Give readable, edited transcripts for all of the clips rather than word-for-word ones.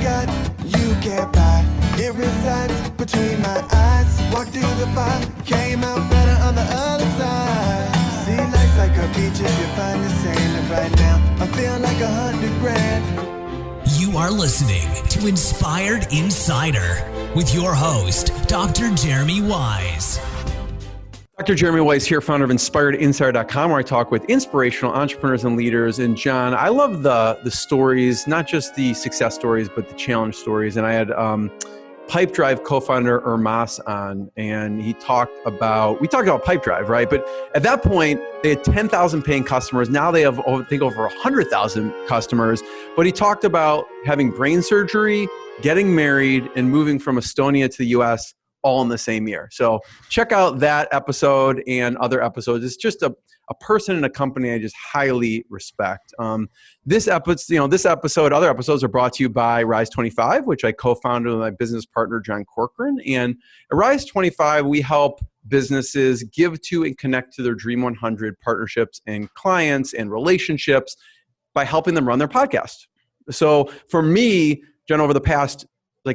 got, you can't buy. It resides between my eyes. Walked through the fire, came out better on the other side. See, life's like a beach if you find the sailing right now. I feel like 100 grand. You are listening to Inspired Insider with your host, Dr. Jeremy Wise. Dr. Jeremy Wise here, founder of InspiredInsider.com, where I talk with inspirational entrepreneurs and leaders. And John, I love the stories, not just the success stories, but the challenge stories. And I had Pipedrive co-founder Ermas on, and we talked about Pipedrive, right? But at that point, they had 10,000 paying customers. Now they have, I think, over 100,000 customers. But he talked about having brain surgery, getting married, and moving from Estonia to the US all in the same year. So check out that episode and other episodes. It's just a person in a company I just highly respect. This episode, other episodes are brought to you by Rise 25, which I co-founded with my business partner, John Corcoran. And at Rise 25, we help businesses give to and connect to their Dream 100 partnerships and clients and relationships by helping them run their podcast. So for me, John, over the past,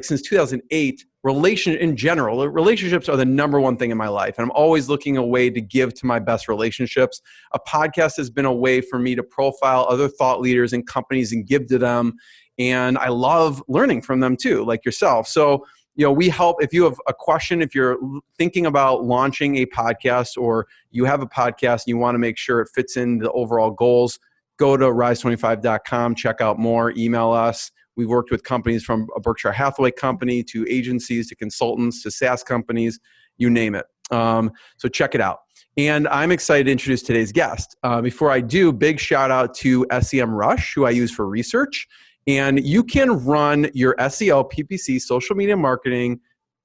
since 2008, relationships are the number one thing in my life. And I'm always looking a way to give to my best relationships. A podcast has been a way for me to profile other thought leaders and companies and give to them. And I love learning from them too, like yourself. So, we help. If you have a question, if you're thinking about launching a podcast or you have a podcast and you want to make sure it fits in the overall goals, go to rise25.com, check out more, email us. We've worked with companies from a Berkshire Hathaway company to agencies to consultants to SaaS companies, you name it. So check it out. And I'm excited to introduce today's guest. Before I do, big shout out to SEMrush, who I use for research. And you can run your SEO, PPC, social media marketing,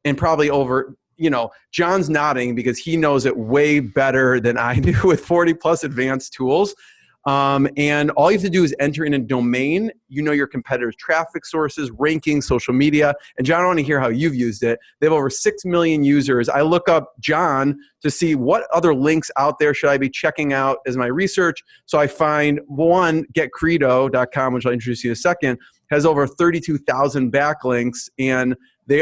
and probably over, John's nodding because he knows it way better than I do with 40 plus advanced tools. And all you have to do is enter in a domain, your competitors' traffic sources, rankings, social media. And John, I want to hear how you've used it. They have over 6 million users. I look up John to see what other links out there should I be checking out as my research. So I find one, getcredo.com, which I'll introduce you in a second, has over 32,000 backlinks. And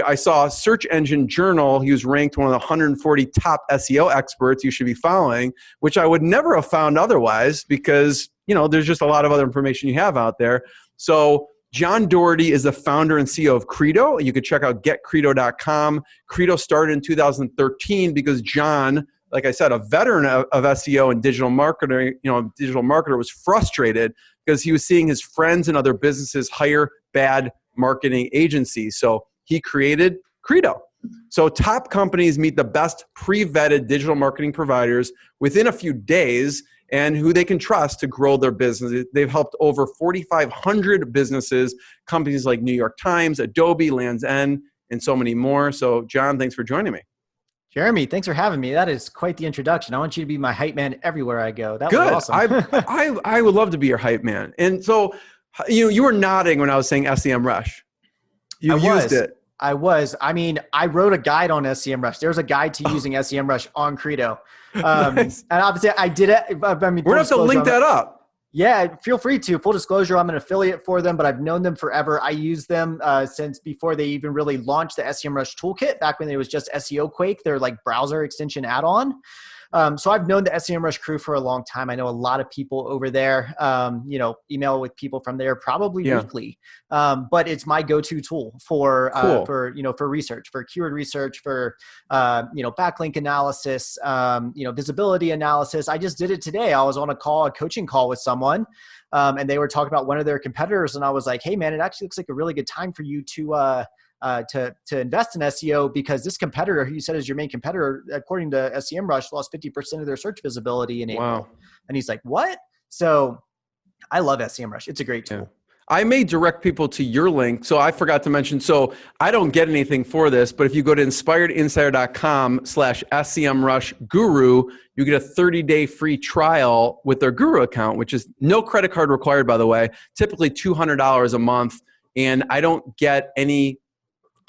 I saw Search Engine Journal. He was ranked one of the 140 top SEO experts you should be following, which I would never have found otherwise because, there's just a lot of other information you have out there. So John Doherty is the founder and CEO of Credo. You could check out getcredo.com. Credo started in 2013 because John, like I said, a veteran of SEO and digital marketing, digital marketer, was frustrated because he was seeing his friends and other businesses hire bad marketing agencies. So he created Credo. So top companies meet the best pre-vetted digital marketing providers within a few days and who they can trust to grow their business. They've helped over 4,500 businesses, companies like New York Times, Adobe, Land's End, and so many more. So John, thanks for joining me. Jeremy, thanks for having me. That is quite the introduction. I want you to be my hype man everywhere I go. That Good. was awesome. I would love to be your hype man. And so, you were nodding when I was saying SEMrush. You used it. I wrote a guide on SEMrush. There's a guide to using SEMrush on Credo. Nice. And obviously I did it. We're going to have to link that up. Yeah, feel free to. Full disclosure, I'm an affiliate for them, but I've known them forever. I use them since before they even really launched the SEMrush toolkit, back when it was just SEO Quake, their browser extension add-on. So I've known the SEMrush crew for a long time. I know a lot of people over there, email with people from there probably weekly. But it's my go-to tool for research, for keyword research, for, backlink analysis, visibility analysis. I just did it today. I was on a coaching call with someone, and they were talking about one of their competitors. And I was like, hey man, it actually looks like a really good time for you to invest in SEO because this competitor who you said is your main competitor, according to SEMrush, lost 50% of their search visibility in April. Wow. And he's like, what? So I love SEMrush. It's a great tool. Yeah. I may direct people to your link. So I forgot to mention, so I don't get anything for this, but if you go to inspiredinsider.com/SEMrush guru, you get a 30-day free trial with their guru account, which is no credit card required, by the way, typically $200 a month. And I don't get any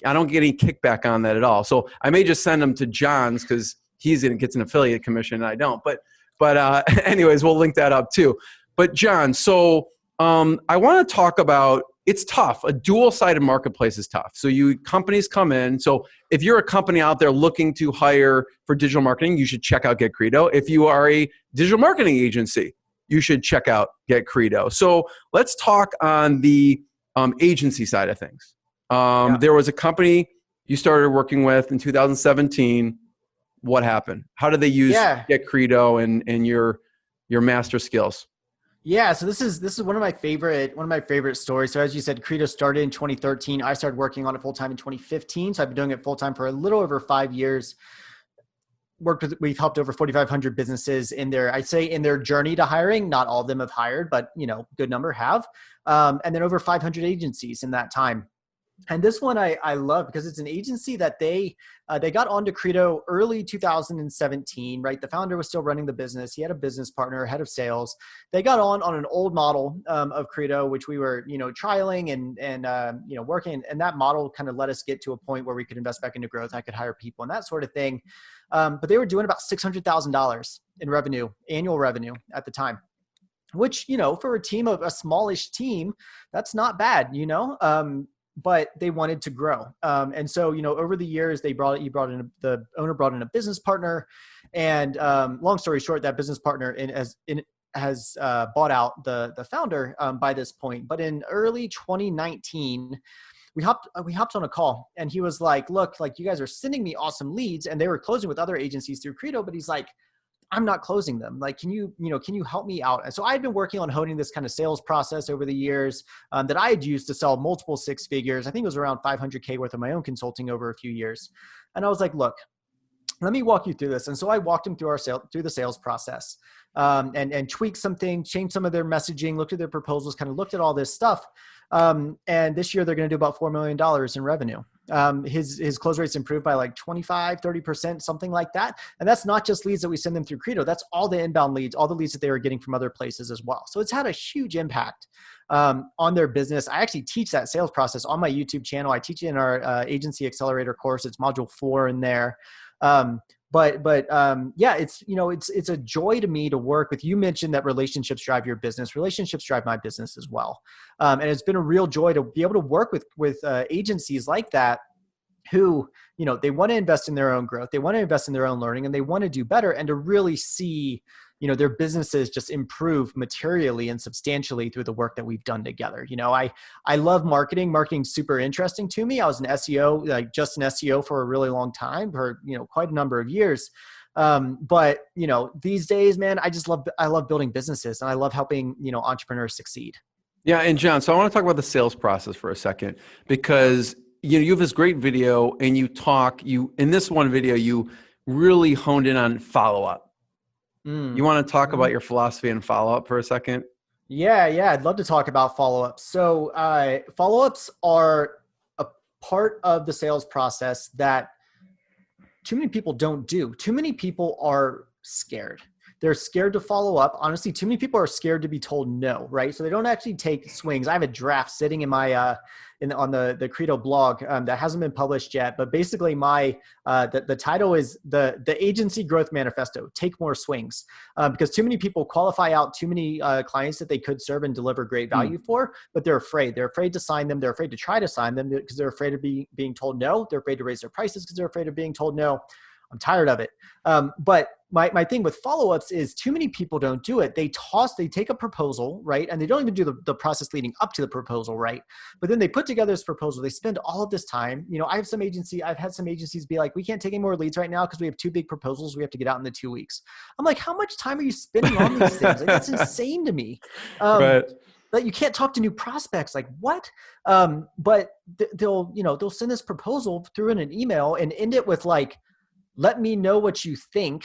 kickback on that at all. So I may just send them to John's because gets an affiliate commission and I don't. But anyways, we'll link that up too. But John, so I want to talk about, it's tough. A dual-sided marketplace is tough. So companies come in. So if you're a company out there looking to hire for digital marketing, you should check out Get Credo. If you are a digital marketing agency, you should check out Get Credo. So let's talk on the agency side of things. There was a company you started working with in 2017. What happened? How did they use Get Credo and your master skills? Yeah, so this is one of my favorite stories. So as you said, Credo started in 2013. I started working on it full time in 2015. So I've been doing it full time for a little over 5 years. We've helped over 4,500 businesses in their journey to hiring. Not all of them have hired, but good number have. And then over 500 agencies in that time. And this one I love because it's an agency that they got onto Credo early 2017, right? The founder was still running the business. He had a business partner, head of sales. They got on an old model of Credo, which we were, trialing and working. And that model kind of let us get to a point where we could invest back into growth. I could hire people and that sort of thing. But they were doing about $600,000 in revenue, annual revenue at the time, which, for a smallish team, that's not bad, but they wanted to grow. And so, over the years, the owner brought in a business partner, and long story short, that business partner has bought out the founder by this point. But in early 2019, we hopped on a call, and he was like, look, like, you guys are sending me awesome leads, and they were closing with other agencies through Credo, but he's like, I'm not closing them. Like, can you help me out? And so I'd been working on honing this kind of sales process over the years that I had used to sell multiple six figures. I think it was around 500K worth of my own consulting over a few years. And I was like, look, let me walk you through this. And so I walked him through the sales process and tweaked some things, changed some of their messaging, looked at their proposals, kind of looked at all this stuff. And this year they're going to do about $4 million in revenue. His close rates improved by like 25, 30%, something like that. And that's not just leads that we send them through Credo. That's all the inbound leads, all the leads that they were getting from other places as well. So it's had a huge impact on their business. I actually teach that sales process on my YouTube channel. I teach it in our Agency Accelerator course. It's module 4 in there. Yeah, it's a joy to me to work with. You mentioned that relationships drive your business. Relationships drive my business as well. And it's been a real joy to be able to work with agencies like that who, they want to invest in their own growth. They want to invest in their own learning, and they want to do better, and to really see, their businesses just improve materially and substantially through the work that we've done together. I love marketing. Marketing's super interesting to me. I was an SEO, like just an SEO for a really long time, for, quite a number of years. But these days, man, I love building businesses, and I love helping, entrepreneurs succeed. Yeah. And John, so I want to talk about the sales process for a second, because you have this great video, and in this one video, you really honed in on follow-up. You want to talk about your philosophy and follow-up for a second? Yeah. I'd love to talk about follow-ups. So follow-ups are a part of the sales process that too many people don't do. Too many people are scared. They're scared to follow up. Honestly, too many people are scared to be told no, right? So they don't actually take swings. I have a draft sitting in my on the Credo blog that hasn't been published yet, but basically the title is the Agency Growth Manifesto: Take More Swings, because too many people qualify out too many clients that they could serve and deliver great value for, but they're afraid. They're afraid to sign them. They're afraid to try to sign them because they're afraid of being told no. They're afraid to raise their prices because they're afraid of being told no. I'm tired of it. But my thing with follow-ups is too many people don't do it. They take a proposal, right? And they don't even do the process leading up to the proposal, right? But then they put together this proposal. They spend all of this time. I've had some agencies be like, we can't take any more leads right now because we have 2 big proposals we have to get out in the 2 weeks. I'm like, how much time are you spending on these things? Like, that's insane to me. Right. That you can't talk to new prospects. Like, what? But they'll send this proposal through in an email and end it with like, let me know what you think,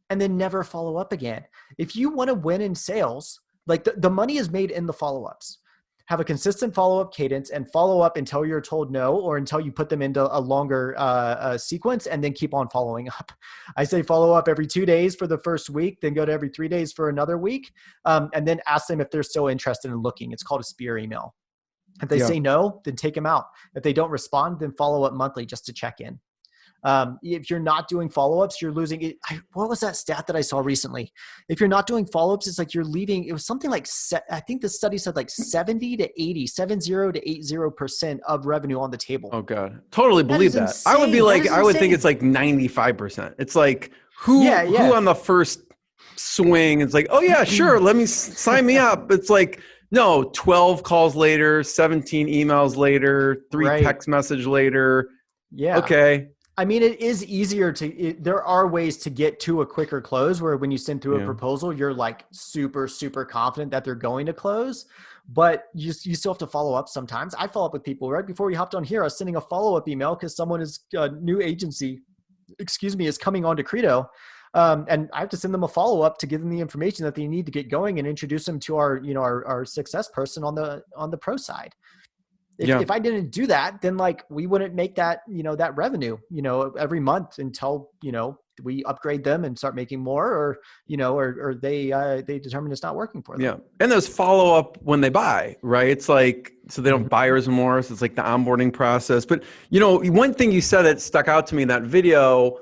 and then never follow up again. If you want to win in sales, like the money is made in the follow-ups. Have a consistent follow-up cadence and follow up until you're told no, or until you put them into a longer sequence, and then keep on following up. I say follow up every 2 days for the first week, then go to every 3 days for another week, and then ask them if they're still interested in looking. It's called a spear email. If they say no, then take them out. If they don't respond, then follow up monthly just to check in. If you're not doing follow-ups, you're losing it. What was that stat that I saw recently? If you're not doing follow-ups, it's like you're leaving, it was something like, I think the study said like 70 to 80% of revenue on the table. Oh God. Totally believe that. I would be like, I would think it's like 95%. It's like who on the first swing, it's like, oh yeah, sure. Let me sign me up. It's like, no, 12 calls later, 17 emails later, 3 text message later. Yeah. Okay. I mean, it is easier there are ways to get to a quicker close where when you send through a proposal, you're like super, super confident that they're going to close, but you still have to follow up sometimes. I follow up with people right before we hopped on here. I was sending a follow-up email because someone is a new agency, is coming on to Credo. And I have to send them a follow-up to give them the information that they need to get going and introduce them to our success person on the pro side. If I didn't do that, then like we wouldn't make that, that revenue, every month until, we upgrade them and start making more or they determine it's not working for them. Yeah. And there's follow up when they buy, right? It's like, so they don't buyer's remorse. It's like the onboarding process. But one thing you said that stuck out to me in that video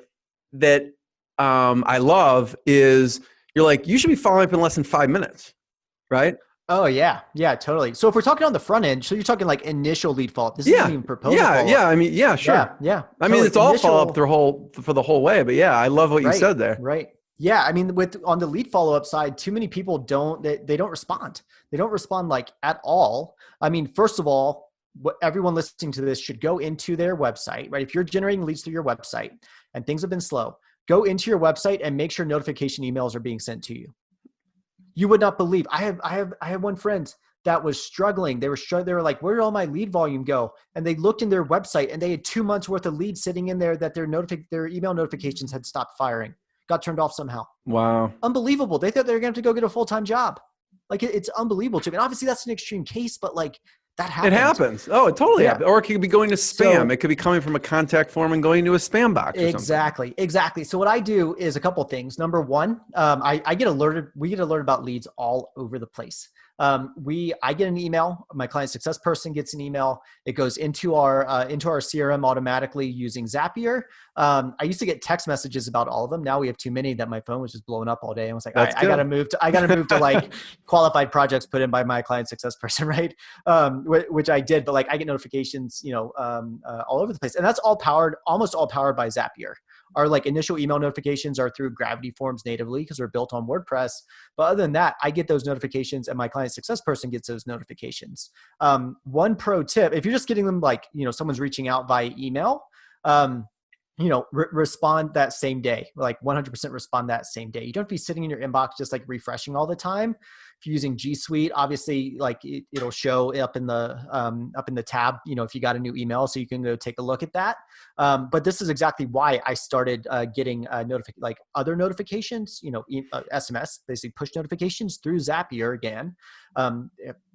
that I love is you're like, you should be following up in less than 5 minutes, right? Oh yeah. Yeah, totally. So if we're talking on the front end, so you're talking like initial lead follow-up. This isn't even proposal follow-up. Yeah. I mean, yeah, sure. Yeah. I mean, it's all follow-up for the whole way, but yeah, I love what you said there. Right. Yeah. I mean, on the lead follow-up side, too many people don't respond. They don't respond like at all. I mean, first of all, everyone listening to this should go into their website, right? If you're generating leads through your website and things have been slow, go into your website and make sure notification emails are being sent to you. You would not believe. I have one friend that was struggling. They were like, where did all my lead volume go? And they looked in their website and they had 2 months worth of leads sitting in there that their email notifications had stopped firing, got turned off somehow. Wow. Unbelievable. They thought they were going to have to go get a full-time job. Like it's unbelievable to me. And obviously that's an extreme case, but like that happens. It happens. Oh, it totally happens. Or it could be going to spam. It could be coming from a contact form and going to a spam box or something. Exactly. So what I do is a couple of things. Number one, I get alerted. We get alerted about leads all over the place. I get an email. My client success person gets an email. It goes into our CRM automatically using Zapier. I used to get text messages about all of them. Now we have too many that my phone was just blowing up all day. I was like, I gotta move to like qualified projects put in by my client success person, right? Which I did, but like I get notifications, all over the place, and that's almost all powered by Zapier. Our like initial email notifications are through Gravity Forms natively because we're built on WordPress. But other than that, I get those notifications and my client success person gets those notifications. One pro tip, if you're just getting them like, someone's reaching out via email, respond that same day, like 100% respond that same day. You don't have to be sitting in your inbox just like refreshing all the time. If you're using G Suite, obviously like it'll show up in the tab, if you got a new email, so you can go take a look at that. But this is exactly why I started getting other notifications, SMS, basically push notifications through Zapier again,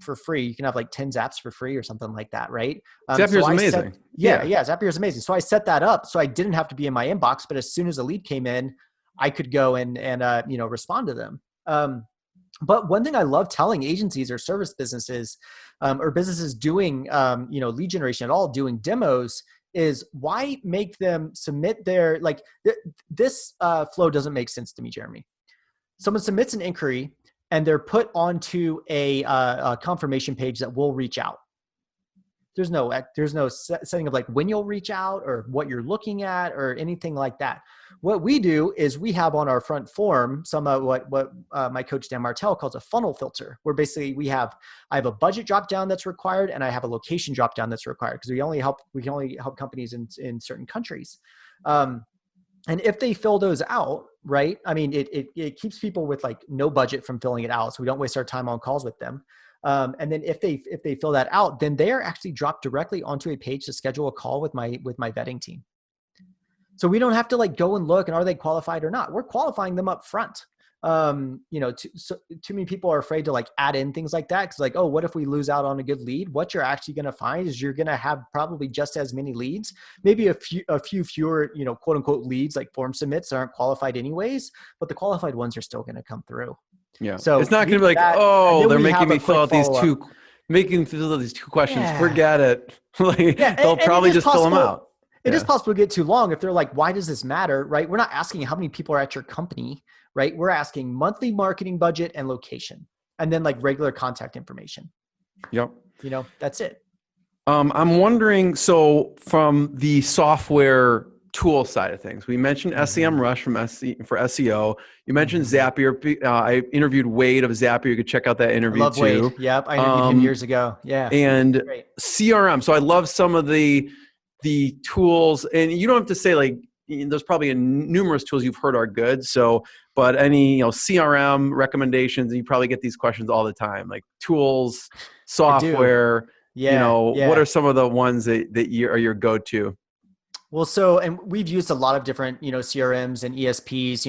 for free. You can have like 10 Zaps for free or something like that, right? Zapier is amazing. Zapier is amazing. So I set that up so I didn't have to be in my inbox, but as soon as a lead came in, I could go and respond to them. But one thing I love telling agencies or service businesses, or businesses doing, lead generation at all, doing demos, is why make them submit their, this flow doesn't make sense to me, Jeremy. Someone submits an inquiry and they're put onto a confirmation page that will reach out. There's no setting of like when you'll reach out or what you're looking at or anything like that. What we do is we have on our front form some of what my coach Dan Martell calls a funnel filter, where basically I have a budget drop down that's required and I have a location drop down that's required because we can only help companies in certain countries. And if they fill those out, right? I mean, it keeps people with like no budget from filling it out, so we don't waste our time on calls with them. And then if they fill that out, then they are actually dropped directly onto a page to schedule a call with my vetting team. So we don't have to like go and look and are they qualified or not. We're qualifying them up front. Too many people are afraid to like add in things like that. Cause like, oh, what if we lose out on a good lead? What you're actually going to find is you're going to have probably just as many leads, maybe a few fewer, quote unquote leads, like form submits that aren't qualified anyways, but the qualified ones are still going to come through. Yeah. So it's not going to be like, oh, they're making me fill out these two questions. Yeah. Forget it. They'll probably just fill them out. It is possible to get too long if they're like, why does this matter, right? We're not asking how many people are at your company, right? We're asking monthly marketing budget and location, and then like regular contact information. Yep. That's it. I'm wondering, so from the software tool side of things, we mentioned SEMrush for SEO. You mentioned Zapier. I interviewed Wade of Zapier. You could check out that interview I love too. Wade. Yep, I interviewed him years ago. Yeah. And Great. CRM. So I love some of the tools, and you don't have to say like, there's probably numerous tools you've heard are good. So, but any CRM recommendations, and you probably get these questions all the time, like tools, software. What are some of the ones that are your go-to? Well, and we've used a lot of different, CRMs and ESPs,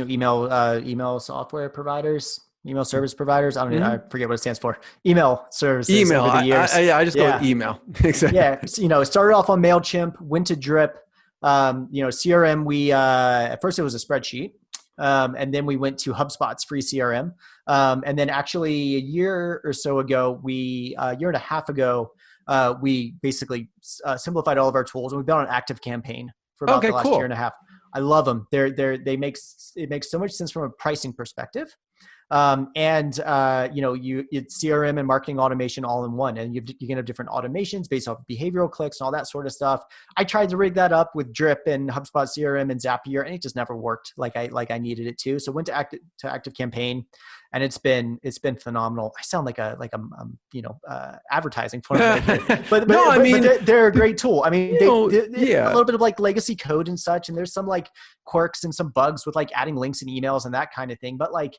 email software providers, email service providers. I forget what it stands for. Email services over the years. I just go with email. Exactly. Yeah. Started off on MailChimp, went to Drip. CRM, we, at first it was a spreadsheet. And then we went to HubSpot's free CRM. And then actually a year and a half ago, we basically simplified all of our tools, and we've been on ActiveCampaign for about the last year and a half. I love them. It makes so much sense from a pricing perspective. It's CRM and marketing automation all in one, and you can have different automations based off of behavioral clicks and all that sort of stuff. I tried to rig that up with Drip and HubSpot CRM and Zapier, and it just never worked like I needed it to. So went to ActiveCampaign, and it's been phenomenal. I sound like advertising for them, but they're a great tool. I mean, they a little bit of like legacy code and such, and there's some like quirks and some bugs with like adding links and emails and that kind of thing, but like,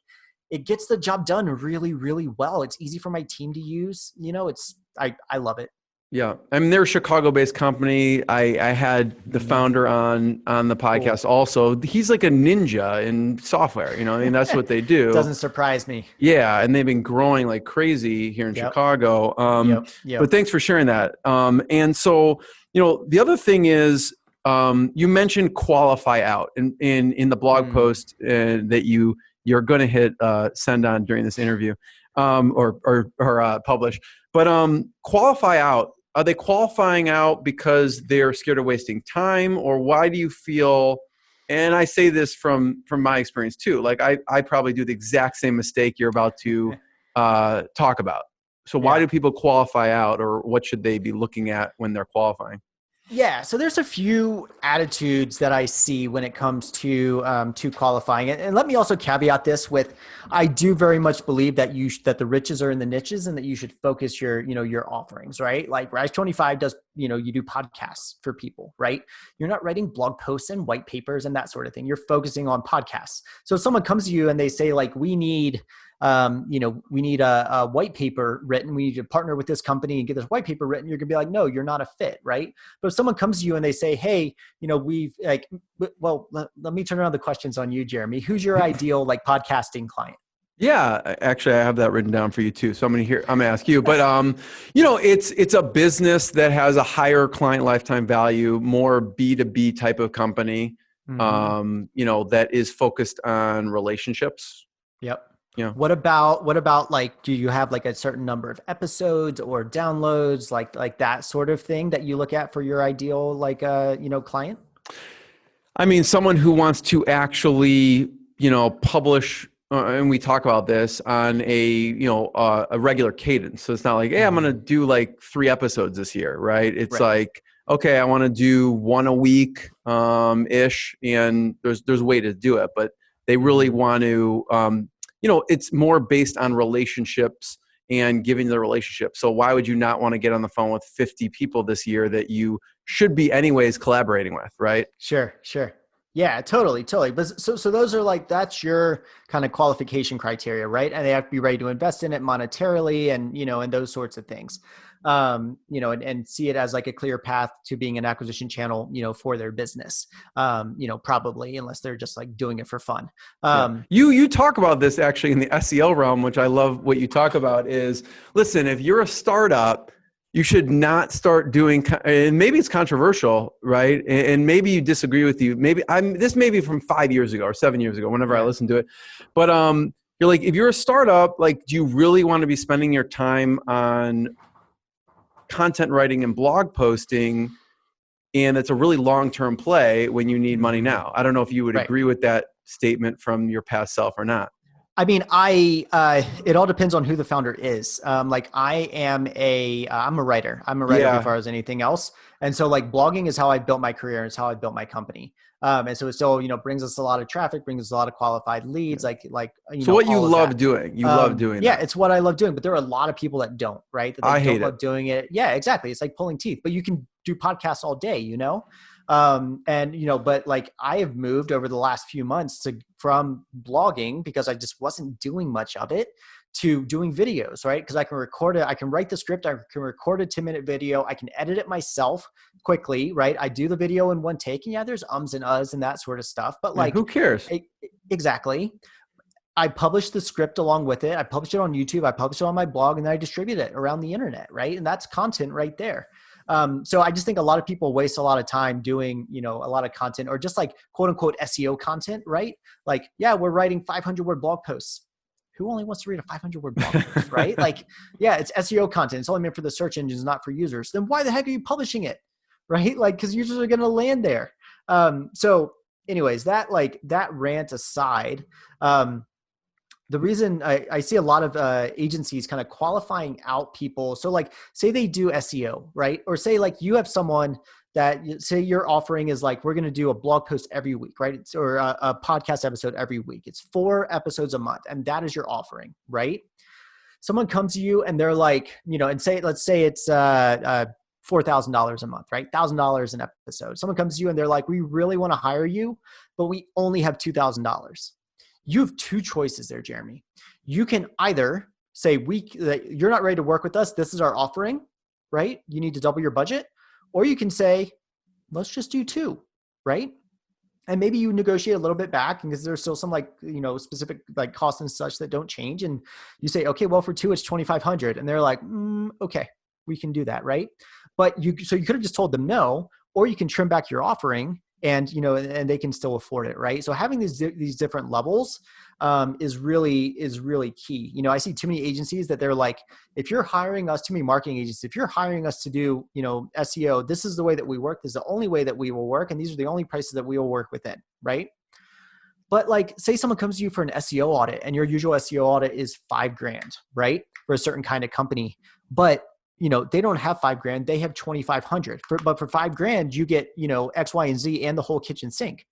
it gets the job done really, really well. It's easy for my team to use. I love it. Yeah. I mean, they're a Chicago-based company. I had the founder on the podcast also. He's like a ninja in software, that's what they do. Doesn't surprise me. Yeah. And they've been growing like crazy here in Chicago. But thanks for sharing that. And so, the other thing is, you mentioned qualify out in the blog post that you're going to hit send on during this interview or publish. But qualify out, are they qualifying out because they're scared of wasting time, or why do you feel, and I say this from my experience too, like I probably do the exact same mistake you're about to talk about. So why do people qualify out, or what should they be looking at when they're qualifying? Yeah, so there's a few attitudes that I see when it comes to qualifying, and let me also caveat this with, I do very much believe that that the riches are in the niches, and that you should focus your offerings, right? Like Rise 25 does, you do podcasts for people, right? You're not writing blog posts and white papers and that sort of thing. You're focusing on podcasts. So if someone comes to you and they say like, we need a white paper written. We need to partner with this company and get this white paper written. You're gonna be like, no, you're not a fit, right? But if someone comes to you and they say, hey, let me turn around the questions on you, Jeremy. Who's your ideal like podcasting client? Yeah, actually, I have that written down for you too. So I'm gonna ask you, but it's a business that has a higher client lifetime value, more B2B type of company, that is focused on relationships. Yep. Yeah. What about like, do you have like a certain number of episodes or downloads, like that sort of thing that you look at for your ideal, like, client? I mean, someone who wants to actually, publish, and we talk about this on a regular cadence. So it's not like, hey, I'm going to do like 3 episodes this year, right? It's like, okay, I want to do 1 a week, ish. And there's a way to do it, but they really want to, it's more based on relationships and giving the relationship. So why would you not want to get on the phone with 50 people this year that you should be anyways collaborating with, right? Sure. Yeah, totally. But so those are like, that's your kind of qualification criteria, right? And they have to be ready to invest in it monetarily and, and those sorts of things. And see it as like a clear path to being an acquisition channel, for their business, probably, unless they're just like doing it for fun. You talk about this actually in the SEO realm, which I love. What you talk about is, listen, if you're a startup, you should not start doing, and maybe it's controversial, right? And maybe you disagree with you. Maybe this may be from 5 years ago or 7 years ago, whenever I listened to it. But you're like, if you're a startup, like, do you really want to be spending your time on content writing and blog posting And it's a really long-term play when you need money now. I don't know if you would Right. agree with that statement from your past self or not. I mean, it all depends on who the founder is. Like I'm a writer. I'm a writer Yeah. as far as anything else. And so like blogging is how I built my career. And it's how I built my company. And so it still, brings us a lot of traffic, brings us a lot of qualified leads, So know, what you all of love that. doing, you love doing Yeah, that. it's what I love doing, but there are a lot of people that don't, right? That they I don't hate love it. doing it. Yeah, exactly. It's like pulling teeth, but you can do podcasts all day, but like I have moved over the last few months from blogging because I just wasn't doing much of it to doing videos, right? Because I can record it. I can write the script. I can record a 10-minute video. I can edit it myself quickly, right? I do the video in one take, and yeah, there's ums and uhs and that sort of stuff, but like, who cares? Exactly. I publish the script along with it. I publish it on YouTube. I publish it on my blog, and then I distribute it around the internet, right? And that's content right there. So I just think a lot of people waste a lot of time doing, a lot of content or just like quote unquote SEO content, right? Like, yeah, we're writing 500-word blog posts. Who only wants to read a 500-word blog post, right? Like, yeah, it's SEO content. It's only meant for the search engines, not for users. Then why the heck are you publishing it, right? Like, because users are going to land there. So anyways, that rant aside, the reason I see a lot of agencies kind of qualifying out people. So like, say they do SEO, right? Or say like you have someone that say your offering is like, we're going to do a blog post every week, right? Or a podcast episode every week. It's 4 episodes a month. And that is your offering, right? Someone comes to you and they're like, and let's say it's $4,000 a month, right? $1,000 an episode. Someone comes to you and they're like, we really want to hire you, but we only have $2,000. You have 2 choices there, Jeremy. You can either say, you're not ready to work with us. This is our offering, right? You need to double your budget. Or you can say, let's just do 2, right? And maybe you negotiate a little bit back because there's still some specific like costs and such that don't change. And you say, okay, well for 2, it's $2,500. And they're like, okay, we can do that, right? But you could have just told them no, or you can trim back your offering and they can still afford it, right? So having these different levels is really key. I see too many agencies that they're like, if you're hiring us, too many marketing agencies, if you're hiring us to do SEO, this is the way that we work. This is the only way that we will work, and these are the only prices that we will work within, right? But like, say someone comes to you for an SEO audit, and your usual SEO audit is $5,000, right, for a certain kind of company, but they don't have $5,000, they have $2,500. But for $5,000, you get, X, Y, and Z and the whole kitchen sink.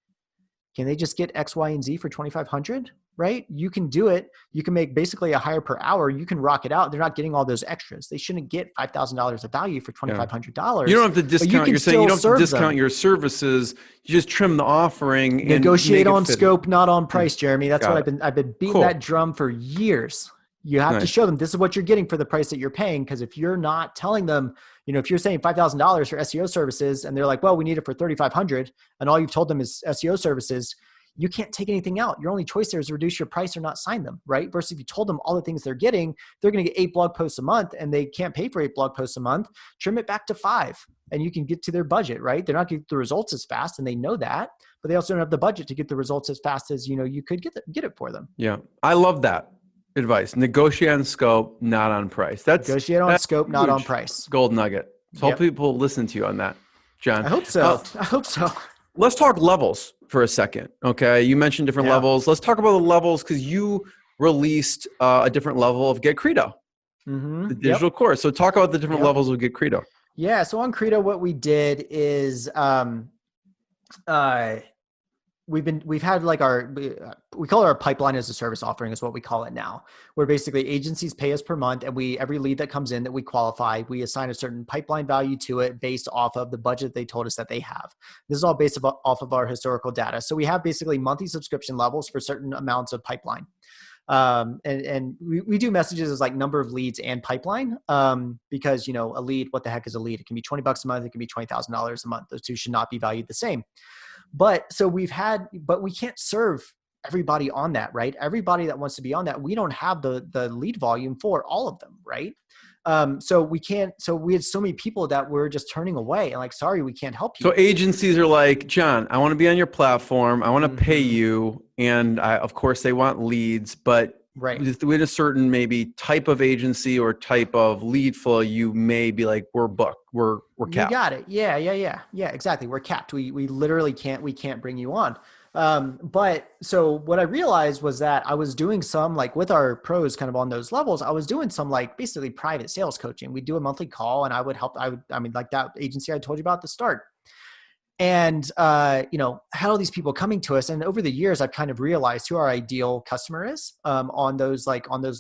Can they just get X, Y, and Z for $2,500? Right? You can do it. You can make basically a higher per hour. You can rock it out. They're not getting all those extras. They shouldn't get $5,000 of value for $2,500. You don't have to discount. You're saying you don't have to discount your services. You just trim the offering. Negotiate on scope, not on price, Jeremy. That's Got what I've been beating that drum for years. You have to show them this is what you're getting for the price that you're paying. Because if you're not telling them, if you're saying $5,000 for SEO services and they're like, well, we need it for $3,500, and all you've told them is SEO services, you can't take anything out. Your only choice there is reduce your price or not sign them, right? Versus if you told them all the things they're getting, they're going to get 8 blog posts a month and they can't pay for 8 blog posts a month. Trim it back to 5 and you can get to their budget, right? They're not getting the results as fast and they know that, but they also don't have the budget to get the results as fast as, you could get it for them. Yeah. I love that advice. Negotiate on scope, not on price. Negotiate on scope, not on price. Gold nugget. So hope people listen to you on that, John. I hope so. Let's talk levels for a second. Okay. You mentioned different levels. Let's talk about the levels because you released a different level of Get Credo, the digital course. So talk about the different levels of Get Credo. Yeah. So on Credo, what we did is we've had like we call it our pipeline as a service offering is what we call it now, where basically agencies pay us per month and every lead that comes in that we qualify, we assign a certain pipeline value to it based off of the budget they told us that they have. This is all based off of our historical data. So we have basically monthly subscription levels for certain amounts of pipeline. And we do messages as like number of leads and pipeline, because, a lead, what the heck is a lead? It can be $20 a month. It can be $20,000 a month. Those two should not be valued the same. But we can't serve everybody on that, right? Everybody that wants to be on that, we don't have the lead volume for all of them, right? So we had so many people that we're just turning away and like, sorry, we can't help you. So agencies are like, John, I want to be on your platform. I want to pay you. And of course they want leads, but Right. with a certain maybe type of agency or type of lead flow, you may be like, we're booked, we're You capped. got it. Yeah, exactly. We're capped. We literally can't bring you on. But so what I realized was that I was doing some, like with our pros kind of on those levels, I was doing some like basically private sales coaching. We'd do a monthly call and I would help. I mean, like that agency I told you about at the start. And, had all these people coming to us. And over the years, I've kind of realized who our ideal customer is, on those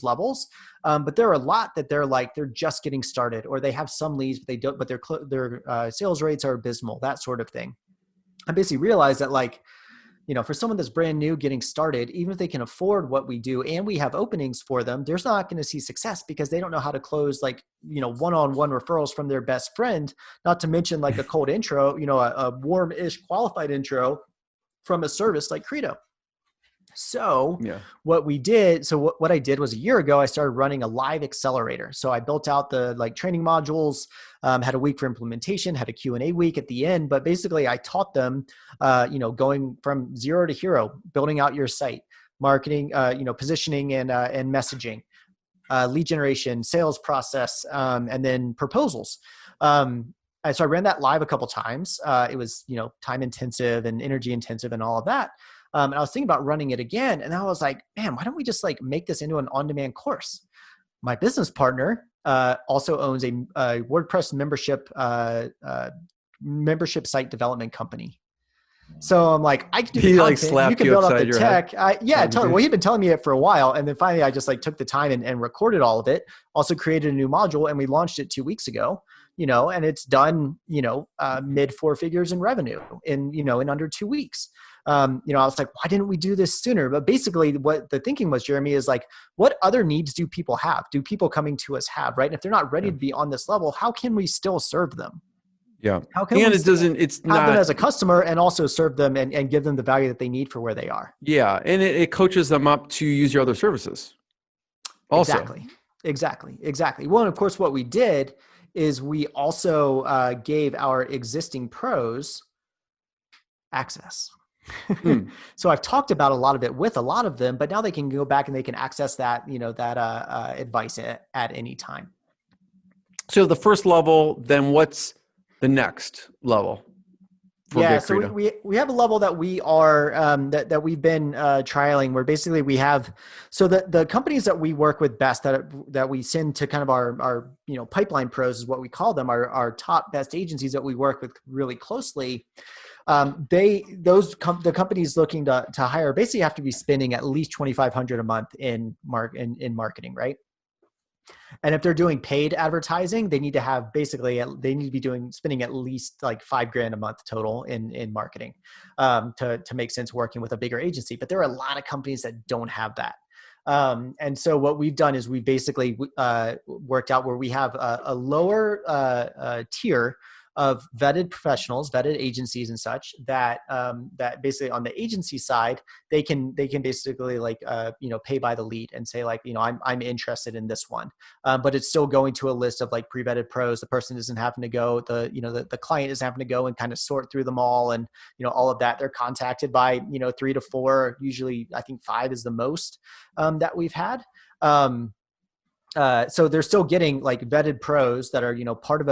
levels. But there are a lot that they're just getting started, or they have some leads, but they don't, but their sales rates are abysmal, that sort of thing. I basically realized that for someone that's brand new getting started, even if they can afford what we do and we have openings for them, they're not going to see success because they don't know how to close one-on-one referrals from their best friend, not to mention like a cold intro, a warm-ish qualified intro from a service like Credo. So what I did was a year ago, I started running a live accelerator. So I built out the training modules, had a week for implementation, had a Q&A week at the end, but basically I taught them, going from zero to hero, building out your site, marketing, positioning and messaging, lead generation, sales process, and then proposals. So I ran that live a couple times. It was, time intensive and energy intensive and all of that. And I was thinking about running it again. And I was like, man, why don't we just make this into an on-demand course? My business partner also owns a WordPress membership site development company. So I'm like, I can do the content. You can build up the tech. Totally. Well, he'd been telling me it for a while. And then finally I just took the time and recorded all of it. Also created a new module and we launched it 2 weeks ago, and it's done, mid 4 figures in revenue in under 2 weeks. I was like, why didn't we do this sooner? But basically what the thinking was, Jeremy, is what other needs do people have? Do people coming to us have, right? And if they're not ready to be on this level, how can we still serve them? Yeah. How can it's have not them as a customer and also serve them and give them the value that they need for where they are? Yeah. And it coaches them up to use your other services. Also. Exactly. Well, and of course, what we did is we also gave our existing pros access. So I've talked about a lot of it with a lot of them, but now they can go back and they can access that, advice at any time. So the first level, then what's the next level? So we have a level that we are, that we've been trialing where basically we have, so the companies that we work with best that we send to kind of our pipeline pros is what we call them, our top best agencies that we work with really closely. The companies looking to hire basically have to be spending at least $2,500 a month in marketing, right? And if they're doing paid advertising, they need to be spending at least $5,000 a month total in marketing, to make sense working with a bigger agency. But there are a lot of companies that don't have that. And so what we've done is we basically worked out where we have a lower tier of vetted professionals, vetted agencies and such that basically on the agency side, they can basically pay by the lead and say I'm interested in this one. But it's still going to a list of pre-vetted pros. The person isn't having to go, the client isn't having to go and kind of sort through them all. And, all of that, they're contacted by, 3 to 4, usually I think 5 is the most that we've had. So they're still getting vetted pros that are, part of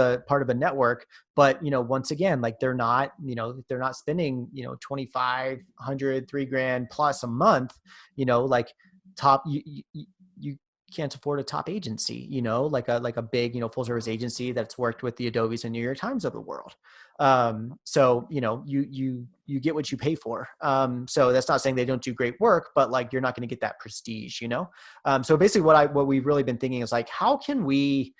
a network, but, once again, they're not spending, $2,500, $3,000 plus a month, top, you can't afford a top agency, like a big, full service agency that's worked with the Adobes and New York Times of the world. So, you get what you pay for. So that's not saying they don't do great work, but you're not going to get that prestige, So basically what we've really been thinking is how can we,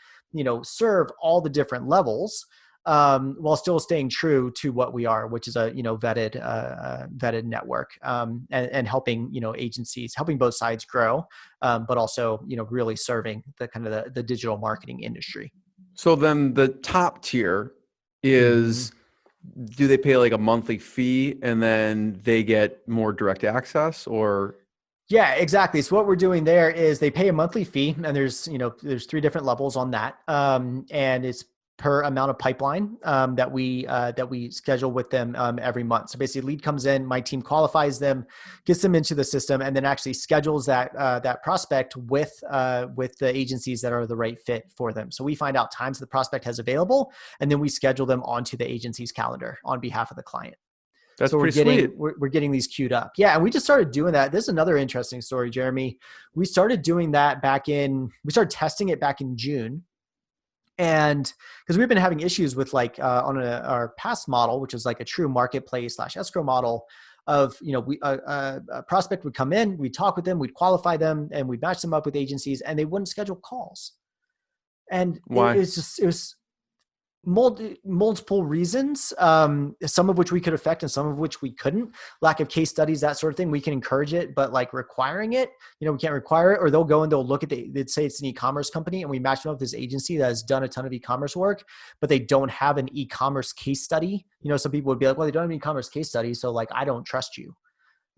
serve all the different levels, while still staying true to what we are, which is a, vetted network, and helping, agencies, helping both sides grow, but also, really serving the kind of the digital marketing industry. So then the top tier is, do they pay a monthly fee and then they get more direct access, or? Yeah, exactly. So what we're doing there is they pay a monthly fee, and there's 3 different levels on that. And it's per amount of pipeline that we schedule with them every month. So basically, lead comes in, my team qualifies them, gets them into the system, and then actually schedules that prospect with the agencies that are the right fit for them. So we find out times the prospect has available, and then we schedule them onto the agency's calendar on behalf of the client. That's so pretty sweet. We're getting these queued up. Yeah. And we just started doing that. This is another interesting story, Jeremy. We started doing that we started testing it back in June. And because we've been having issues with our past model, which is like a true marketplace / escrow model of, a prospect would come in, we'd talk with them, we'd qualify them, and we'd match them up with agencies, and they wouldn't schedule calls. And why? It was multiple reasons, some of which we could affect and some of which we couldn't. Lack of case studies, that sort of thing. We can encourage it, but like requiring it, we can't require it. Or they'll go and they'll look at they'd say it's an e-commerce company, and we match them up with this agency that has done a ton of e-commerce work, but they don't have an e-commerce case study. Some people would be like, well, they don't have an e-commerce case study, so like, I don't trust you.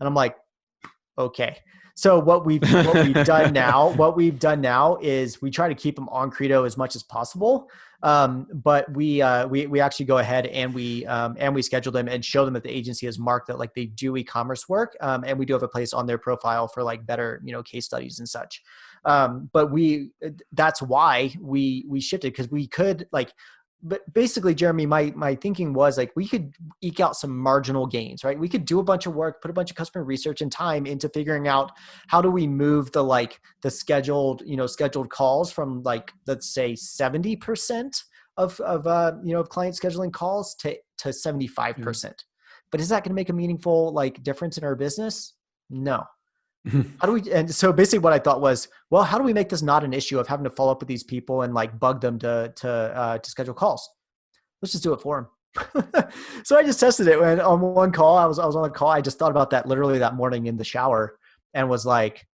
And I'm like, okay. So what we've done now is we try to keep them on Credo as much as possible. But we actually go ahead and we schedule them and show them that the agency has marked that like they do e-commerce work. And we do have a place on their profile for like better, case studies and such. But that's why we shifted, because we could but basically, Jeremy, my thinking was like, we could eke out some marginal gains, right? We could do a bunch of work, put a bunch of customer research and time into figuring out how do we move the scheduled calls from like, let's say 70% of client scheduling calls to 75%. Mm-hmm. But is that going to make a meaningful difference in our business? No. And so basically what I thought was, well, how do we make this not an issue of having to follow up with these people and bug them to schedule calls? Let's just do it for them. So I just tested it when on one call, I was on a call. I just thought about that literally that morning in the shower and was like,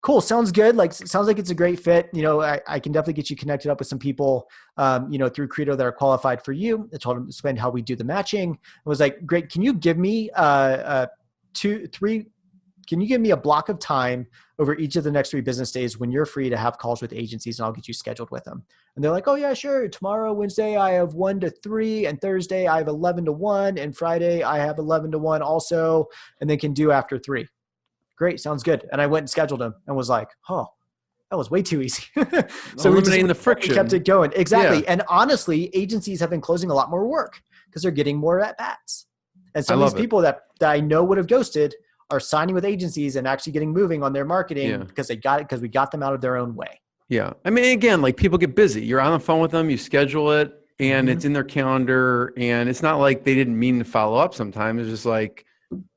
cool. Sounds good. Sounds like it's a great fit. I can definitely get you connected up with some people, through Credo that are qualified for you. I told him to explain how we do the matching. I was like, great. Can you give me can you give me a block of time over each of the next 3 business days when you're free to have calls with agencies, and I'll get you scheduled with them? And they're like, oh yeah, sure. Tomorrow, Wednesday, I have 1 to 3, and Thursday I have 11 to 1, and Friday I have 11 to 1 also, and they can do after 3. Great. Sounds good. And I went and scheduled them and was like, oh, that was way too easy. So eliminating the friction. We kept it going. Exactly. Yeah. And honestly, agencies have been closing a lot more work because they're getting more at bats. And some of these people that I know would have ghosted are signing with agencies and actually getting moving on their marketing because they got it, because we got them out of their own way. Yeah. I mean, again, people get busy. You're on the phone with them, you schedule it, and it's in their calendar. And it's not like they didn't mean to follow up sometimes. It's just like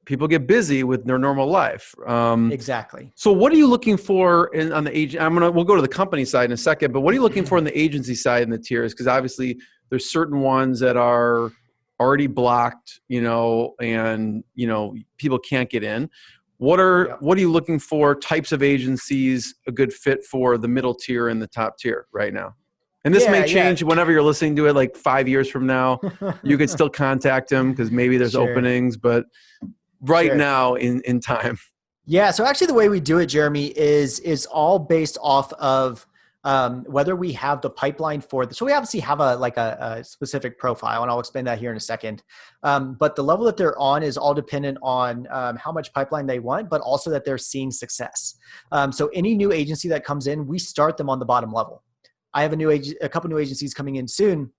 people get busy with their normal life. Exactly. So what are you looking for on the agent? We'll go to the company side in a second, but what are you looking for on the agency side in the tiers? Because obviously there's certain ones that are already blocked, and people can't get in. What are you looking for? Types of agencies a good fit for the middle tier and the top tier right now? And this may change whenever you're listening to it, 5 years from now. You could still contact them because maybe there's openings, but right now in time. Yeah. So actually the way we do it, Jeremy, is all based off of whether we have the pipeline for this. So we obviously have a specific profile, and I'll explain that here in a second. But the level that they're on is all dependent on how much pipeline they want, but also that they're seeing success. So any new agency that comes in, we start them on the bottom level. I have a couple new agencies coming in soon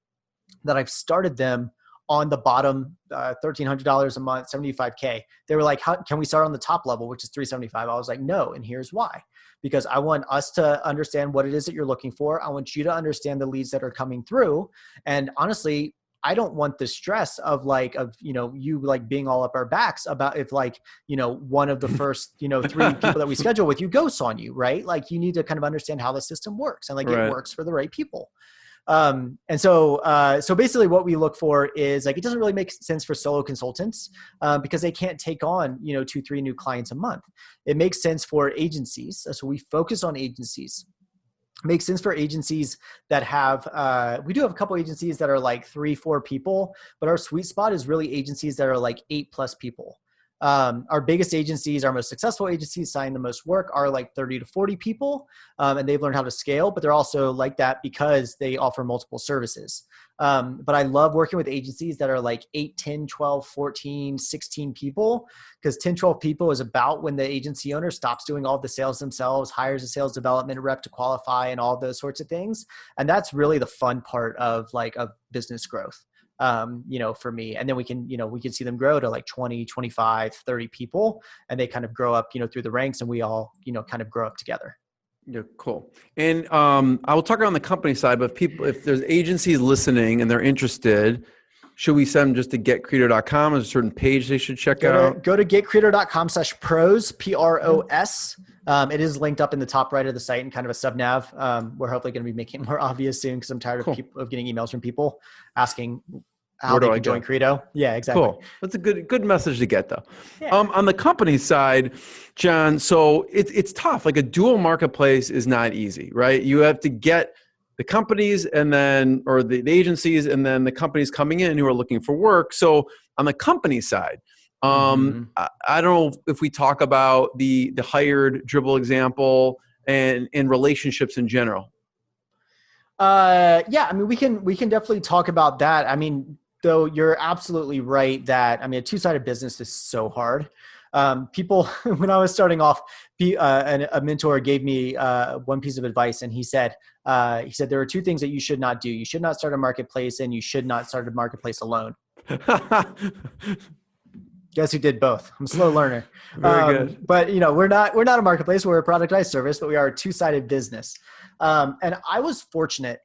that I've started them on the bottom, $1,300 a month, $75K. They were like, how can we start on the top level, which is $375? I was like, no. And here's why. Because I want us to understand what it is that you're looking for. I want you to understand the leads that are coming through. And honestly, I don't want the stress of you being all up our backs about if one of the first, 3 people that we schedule with you ghosts on you, right? You need to kind of understand how the system works and it works for the right people. And so basically what we look for is it doesn't really make sense for solo consultants, because they can't take on, 2-3 new clients a month. It makes sense for agencies. So we focus on agencies. It makes sense for agencies that have, we do have a couple agencies that are 3-4 people, but our sweet spot is really agencies that are 8+ people. Our biggest agencies, our most successful agencies signing the most work are like 30 to 40 people. And they've learned how to scale, but they're also like that because they offer multiple services. But I love working with agencies that are like 8, 10, 12, 14, 16 people, because 10, 12 people is about when the agency owner stops doing all the sales themselves, hires a sales development rep to qualify and all those sorts of things. And that's really the fun part of business growth, for me. And then we can see them grow to like 20, 25, 30 people, and they kind of grow up, through the ranks, and we all, kind of grow up together. Yeah, cool. And I will talk on the company side, but if there's agencies listening and they're interested, should we send them just to getcredo.com? Is there a certain page they should check out? Go to getcredo.com/pros, PROS. It is linked up in the top right of the site and kind of a sub nav. We're hopefully going to be making it more obvious soon, because I'm tired of getting emails from people asking how they can join Credo. Yeah, exactly. Cool. That's a good message to get, though. Yeah. On the company side, John, so it's tough. Like a dual marketplace is not easy, right? You have to get the companies or the agencies, and then the companies coming in who are looking for work. So on the company side, I don't know if we talk about the hired dribble example and relationships in general. Yeah, I mean, we can definitely talk about that. I mean, though, you're absolutely right that, a two-sided business is so hard. People, when I was starting off, a mentor gave me one piece of advice, and he said, there are two things that you should not do. You should not start a marketplace, and you should not start a marketplace alone. Guess who did both? I'm a slow learner. Very good. But we're not a marketplace. We're a productized service, but we are a two-sided business. And I was fortunate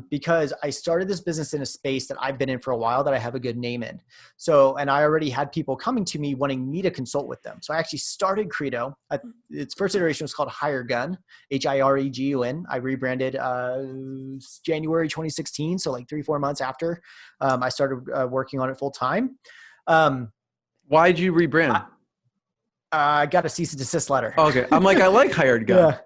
because I started this business in a space that I've been in for a while, that I have a good name in. So, and I already had people coming to me wanting me to consult with them. So I actually started Credo. Its first iteration was called HireGun, HIREGUN. I rebranded January 2016. So like 3-4 months after I started working on it full time. Why did you rebrand? I got a cease and desist letter. Okay. I'm like, I like HiredGun. Yeah.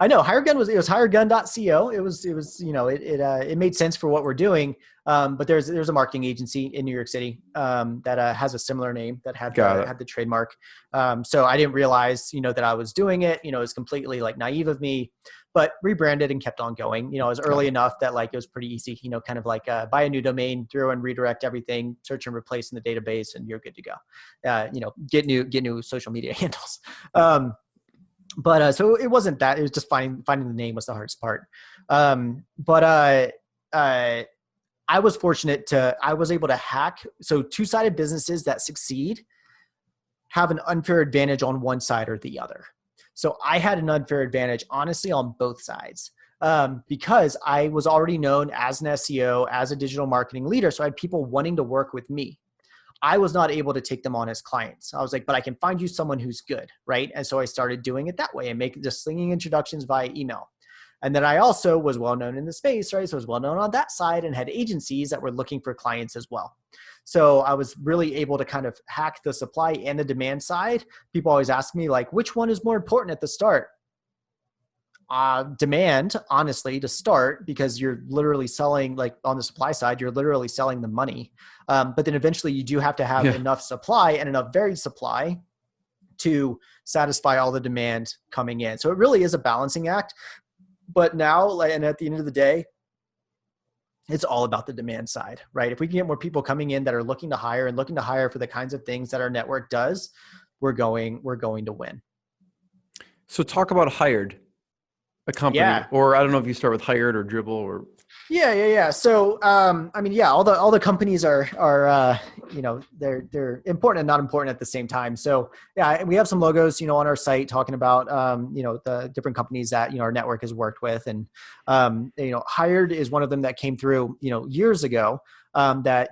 I know HireGun was hiregun.co. It was it made sense for what we're doing. But there's a marketing agency in New York City that has a similar name that had the trademark. So I didn't realize that I was doing it. It was completely like naive of me, but rebranded and kept on going. It was early enough that like it was pretty easy. Kind of like buy a new domain, throw and redirect everything, search and replace in the database, and you're good to go. Get new social media handles. But so it wasn't that. It was just finding the name was the hardest part. But I was fortunate I was able to hack. So two-sided businesses that succeed have an unfair advantage on one side or the other. So I had an unfair advantage, honestly, on both sides. Because I was already known as an SEO, as a digital marketing leader. So I had people wanting to work with me. I was not able to take them on as clients. I was like, but I can find you someone who's good, right? And so I started doing it that way and just slinging introductions via email. And then I also was well-known in the space, right? So I was well-known on that side and had agencies that were looking for clients as well. So I was really able to kind of hack the supply and the demand side. People always ask me like, which one is more important at the start? Demand, honestly, to start, because you're literally selling, like on the supply side, you're literally selling the money. But then eventually you do have to have enough supply and enough varied supply to satisfy all the demand coming in. So it really is a balancing act. But now, and at the end of the day, it's all about the demand side, right? If we can get more people coming in that are looking to hire for the kinds of things that our network does, we're going to win. So talk about Hired, a company, or I don't know if you start with Hired or Dribble or. Yeah. So, all the companies are they're important and not important at the same time. So yeah, we have some logos, on our site talking about, the different companies that, our network has worked with. And, Hired is one of them that came through, years ago. That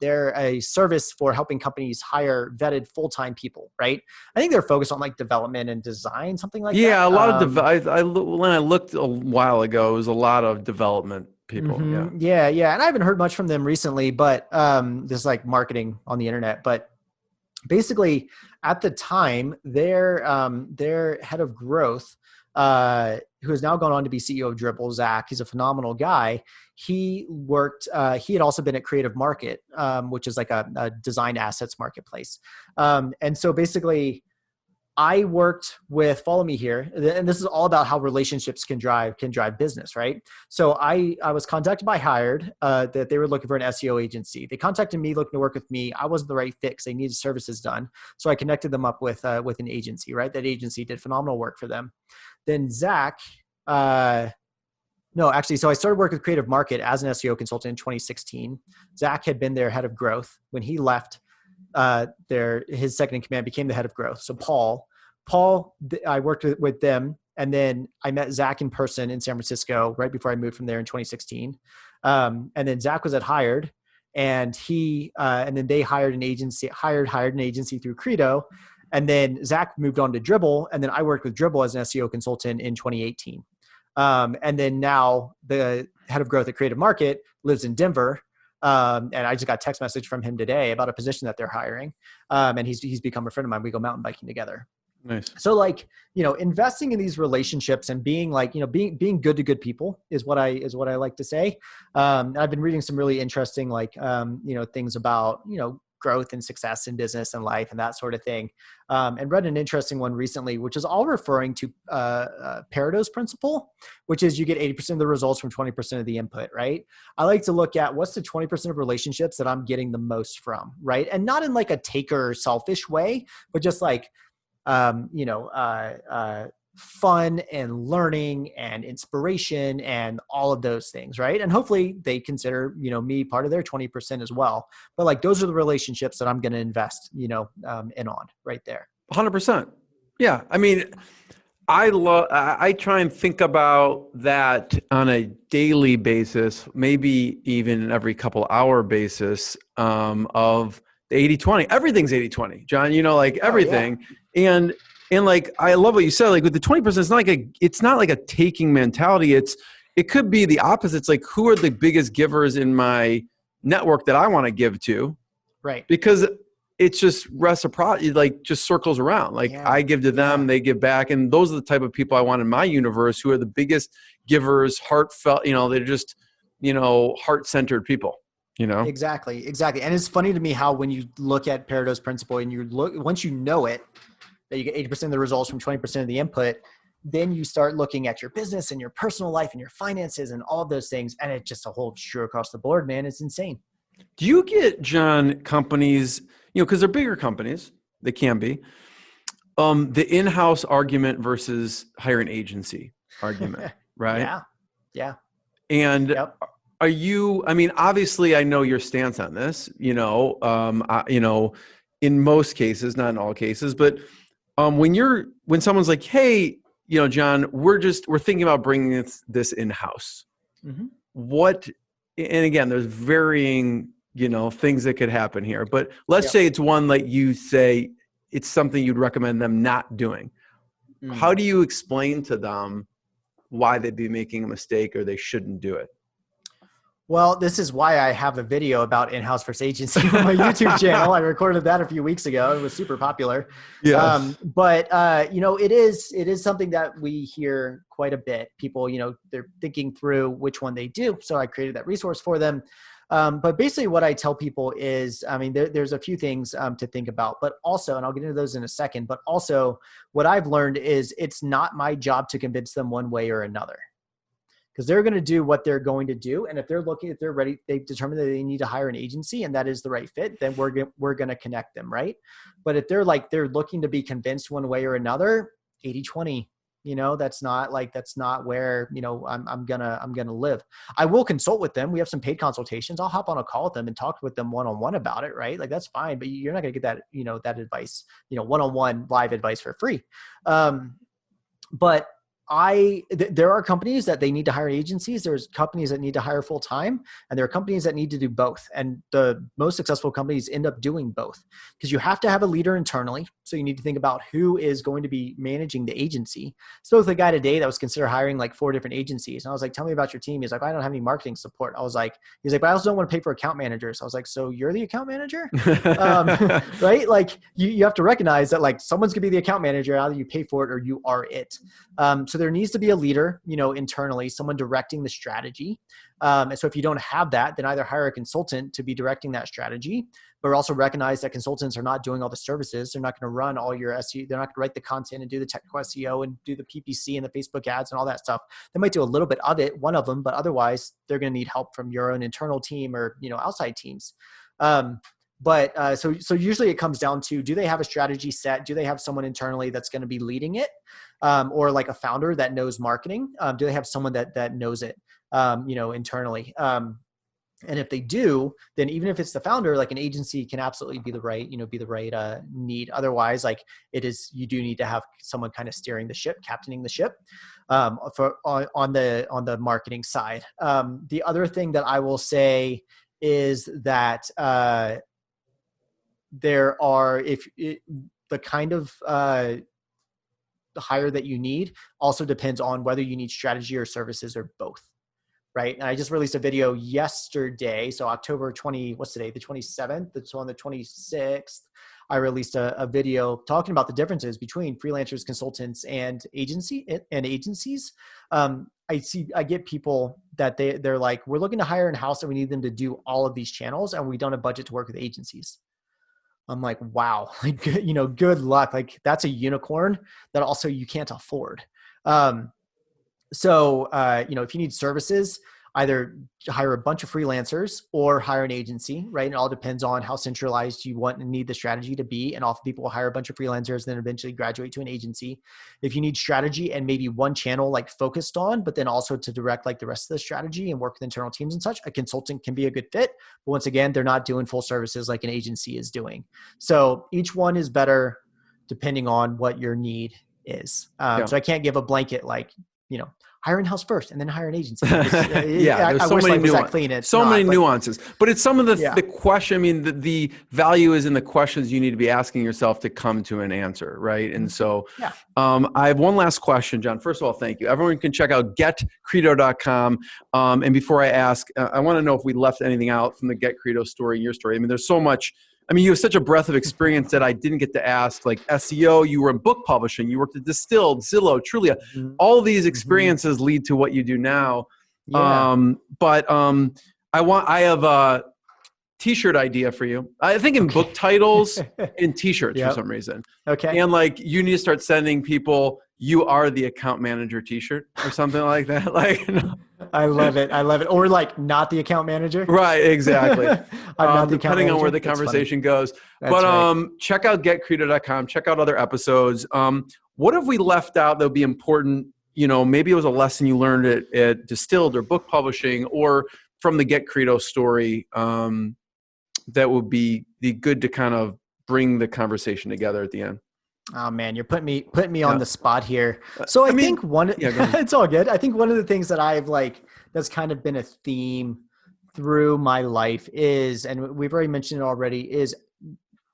they're a service for helping companies hire vetted full-time people, right? I think they're focused on like development and design, something like that. Yeah, a lot of when I looked a while ago, it was a lot of development people. Mm-hmm. Yeah, and I haven't heard much from them recently, but there's like marketing on the internet. But basically, at the time, their head of growth who has now gone on to be CEO of Dribble, Zach, he's a phenomenal guy. He had also been at Creative Market, which is like a design assets marketplace. And so basically I worked with, follow me here, and this is all about how relationships can drive business, right? So I was contacted by Hired that they were looking for an SEO agency. They contacted me looking to work with me. I wasn't the right fit because they needed services done. So I connected them up with an agency, right? That agency did phenomenal work for them. Then Zach, so I started working with Creative Market as an SEO consultant in 2016. Zach had been their head of growth. When he left, his second in command became the head of growth. So Paul, I worked with them, and then I met Zach in person in San Francisco right before I moved from there in 2016. And then Zach was at Hired, and then they hired an agency through Credo. And then Zach moved on to Dribble, and then I worked with Dribble as an SEO consultant in 2018. And then now the head of growth at Creative Market lives in Denver. And I just got a text message from him today about a position that they're hiring. And he's become a friend of mine. We go mountain biking together. Nice. So investing in these relationships and being being good to good people is what I like to say. I've been reading some really interesting, things about, growth and success in business and life and that sort of thing. And read an interesting one recently, which is all referring to Pareto's principle, which is you get 80% of the results from 20% of the input, right? I like to look at what's the 20% of relationships that I'm getting the most from, right? And not in like a taker selfish way, but just like, fun and learning and inspiration and all of those things, right? And hopefully they consider, me part of their 20% as well. But like those are the relationships that I'm going to invest, in on right there. 100%. Yeah. I mean, I try and think about that on a daily basis, maybe even every couple hour basis, of the 80-20. Everything's 80-20, John, everything. Oh, yeah. And like, I love what you said, like with the 20%, it's not like a taking mentality. It could be the opposite. It's like, who are the biggest givers in my network that I want to give to? Right. Because it's just reciprocity, like just circles around. Like I give to them, they give back. And those are the type of people I want in my universe who are the biggest givers, heartfelt, they're just, heart-centered people. Exactly. And it's funny to me how when you look at Pareto's principle and once you know it, that you get 80% of the results from 20% of the input, then you start looking at your business and your personal life and your finances and all of those things. And it just holds true across the board, man. It's insane. Do you get, John, companies, because they're bigger companies, they can be, the in-house argument versus hire an agency argument, right? Yeah. And are you, obviously I know your stance on this, in most cases, not in all cases, but when someone's like, hey, John, we're thinking about bringing this in-house. Mm-hmm. And again, there's varying, things that could happen here, but let's say it's one like you say it's something you'd recommend them not doing. Mm-hmm. How do you explain to them why they'd be making a mistake or they shouldn't do it? Well, this is why I have a video about in-house versus agency on my YouTube channel. I recorded that a few weeks ago. It was super popular. Yes. It is something that we hear quite a bit. People, they're thinking through which one they do. So I created that resource for them. But basically what I tell people is, there's a few things to think about, but also, and I'll get into those in a second, but also what I've learned is it's not my job to convince them one way or another. Because they're going to do what they're going to do. And if they're ready, they've determined that they need to hire an agency and that is the right fit, then we're going to connect them. Right. But if they're looking to be convinced one way or another, 80-20, that's not where, I'm going to live. I will consult with them. We have some paid consultations. I'll hop on a call with them and talk with them one-on-one about it. Right. Like that's fine, but you're not going to get that, that advice, one-on-one live advice for free. But there are companies that they need to hire agencies. There's companies that need to hire full time, and there are companies that need to do both. And the most successful companies end up doing both because you have to have a leader internally. So you need to think about who is going to be managing the agency. So with a guy today that was considered hiring like 4 different agencies. And I was like, tell me about your team. He's like, I don't have any marketing support. He's like, but I also don't want to pay for account managers. I was like, so you're the account manager? Right? Like you have to recognize that like someone's gonna be the account manager. Either you pay for it or you are it. So there needs to be a leader, internally, someone directing the strategy. And so if you don't have that, then either hire a consultant to be directing that strategy, but also recognize that consultants are not doing all the services. They're not going to run all your SEO. They're not going to write the content and do the technical SEO and do the PPC and the Facebook ads and all that stuff. They might do a little bit of it, one of them, but otherwise they're going to need help from your own internal team or, outside teams. So usually it comes down to, do they have a strategy set? Do they have someone internally that's going to be leading it? Or like a founder that knows marketing? Do they have someone that knows it, internally? And if they do, then even if it's the founder, like an agency can absolutely be the right need. Otherwise, like you do need to have someone kind of steering the ship, captaining the ship, on the marketing side. The other thing that I will say is that, there are, the kind of the hire that you need also depends on whether you need strategy or services or both, right? And I just released a video yesterday, so October 20, what's today, the 27th, so on the 26th, I released a video talking about the differences between freelancers, consultants, and agencies. I get people that they're like, we're looking to hire in-house and we need them to do all of these channels and we don't have budget to work with agencies. I'm like, wow, like, good luck. Like that's a unicorn that also you can't afford. If you need services, either hire a bunch of freelancers or hire an agency, right? It all depends on how centralized you want and need the strategy to be. And often people will hire a bunch of freelancers, then eventually graduate to an agency. If you need strategy and maybe one channel like focused on, but then also to direct like the rest of the strategy and work with internal teams and such, a consultant can be a good fit. But once again, they're not doing full services like an agency is doing. So each one is better depending on what your need is. So I can't give a blanket like, hire in-house first and then hire an agency. There's so many nuances, but it's some of the question. I mean, the value is in the questions you need to be asking yourself to come to an answer, right? And so I have one last question, John. First of all, thank you. Everyone can check out getcredo.com. And before I ask, I want to know if we left anything out from the Get Credo story, your story. I mean, there's so much. I mean, you have such a breadth of experience that I didn't get to ask, like SEO, you were in book publishing, you worked at Distilled, Zillow, Trulia. All these experiences lead to what you do now. I have a t-shirt idea for you. I think in book titles, in t-shirts for some reason. Okay. And like you need to start sending people, you are the account manager t-shirt or something like that. Like, I love it. Or like not the account manager. Right. Exactly. Depending on where the conversation goes. Check out getcredo.com. Check out other episodes. What have we left out that would be important? Maybe it was a lesson you learned at Distilled or book publishing or from the Get Credo story. That would be good to kind of bring the conversation together at the end. Oh man, you're putting me on the spot here. So I think it's all good. I think one of the things that I've that's kind of been a theme through my life is, and we've already mentioned it already, is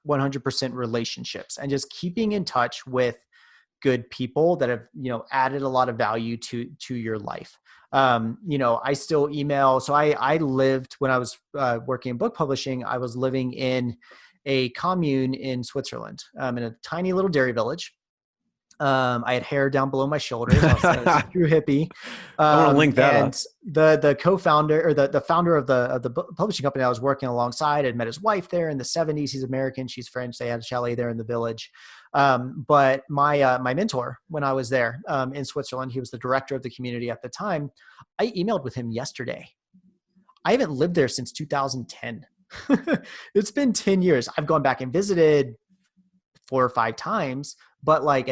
100% relationships and just keeping in touch with good people that have, added a lot of value to your life. I still email. So I lived when I was working in book publishing, I was living in a commune in Switzerland, in a tiny little dairy village. I had hair down below my shoulders. I was a true hippie. I want to link that and up. The co-founder or the founder of the publishing company I was working alongside had met his wife there in the 70s. He's American. She's French. They had a chalet there in the village. But my mentor, when I was there in Switzerland, he was the director of the community at the time. I emailed with him yesterday. I haven't lived there since 2010. It's been 10 years. I've gone back and visited 4 or 5 times, but I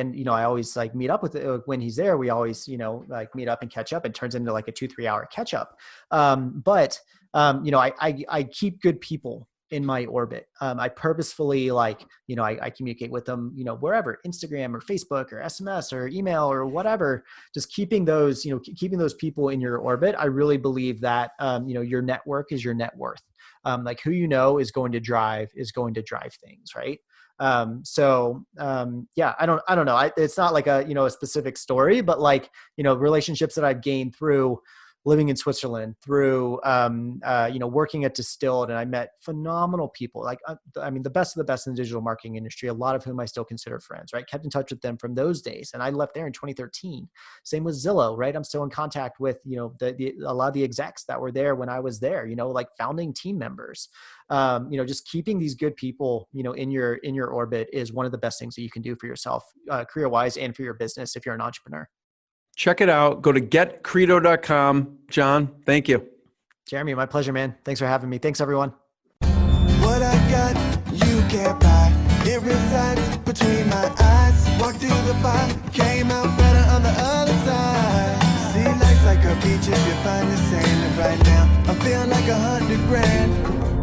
always meet up with when he's there. We always, meet up and catch up. It turns into like a 2-3 hour catch up. I keep good people in my orbit. I purposefully I communicate with them, wherever, Instagram or Facebook or SMS or email or whatever, just keeping those people in your orbit. I really believe that, your network is your net worth. Who is going to drive things. Right. I don't know. It's not like a specific story, but relationships that I've gained through living in Switzerland, through, working at Distilled, and I met phenomenal people. Like, the best of the best in the digital marketing industry, a lot of whom I still consider friends, right? Kept in touch with them from those days. And I left there in 2013. Same with Zillow, right? I'm still in contact with, a lot of the execs that were there when I was there, like founding team members. Just keeping these good people, in your orbit is one of the best things that you can do for yourself, career-wise, and for your business if you're an entrepreneur. Check it out. Go to getcredo.com. John, thank you. Jeremy, my pleasure, man. Thanks for having me. Thanks, everyone. What I got, you can't buy. It resides between my eyes. Walked through the fire, came out better on the other side. See, life's like a beach if you find the sailing right now. I feel like 100 grand.